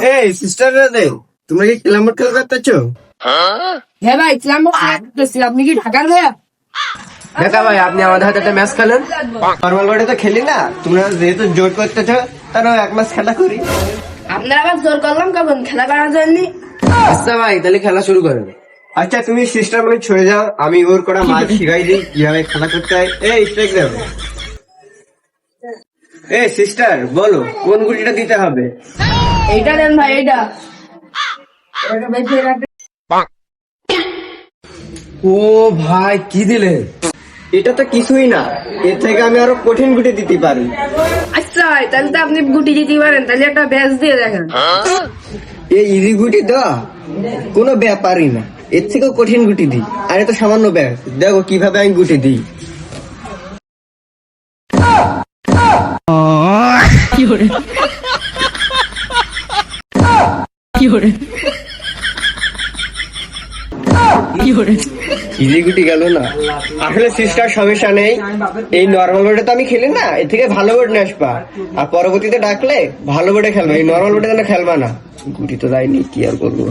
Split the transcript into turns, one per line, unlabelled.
এই সিস্টার রে, তোমরা কি ক্যারাম বোর্ড খেলা করতেছো?
হ্যাঁ ভাই, ইসলাম করতেছি। আপনি কি ঢাকার ভাইয়া?
দেখা ভাই, আপনি আমাদের হাতে একটা ম্যাচ খেলেন। নর্মাল বোর্ডে তো খেলি না, তোমরা যেহেতু জোর করতেছো তাহলে এক ম্যাচ খেলা করি।
আপনারা আবার জোর করলাম কখন খেলা করার জন্য?
আচ্ছা ভাই, তাহলে খেলা শুরু করেন। আচ্ছা তুমি সিস্টার মানে ছড়ে যাও, আমি ওর করা মাছ শিখাই দিই কিভাবে খেলা করতে হয়। এই স্ট্রাইক দাও। এই সিস্টার বলো কোন গুটিটা দিতে হবে?
এইটা দেন ভাই, এইটা।
ও ভাই, কি দিলে? এটা তো কিছুই না, এর থেকে আমি আরো কঠিন গুটি দিতে পারি।
আচ্ছা ভাই, তাহলে তো আপনি গুটি দিতে পারেন, তাহলে একটা ব্যাচ দিয়ে দেখেন।
এই ইজি গুটি দেওয়া কোনো ব্যাপারই না, এর থেকেও কঠিন গুটি দিই। আর এটা সামান্য ব্যাস, দেখো কিভাবে আমি গুটি দিই। ইজি গুটি গেল না। আসলে সিস্টার সমস্যা নেই, এই নর্মাল বোর্ডে তো আমি খেলি না, এর থেকে ভালো বোর্ড নিয়ে আসবা। আর পরবর্তীতে ডাকলে ভালো বোর্ডে খেলবে, এই নর্মাল বোর্ডে যেন খেলবা না। গুটি তো যায়নি, কি আর করবো।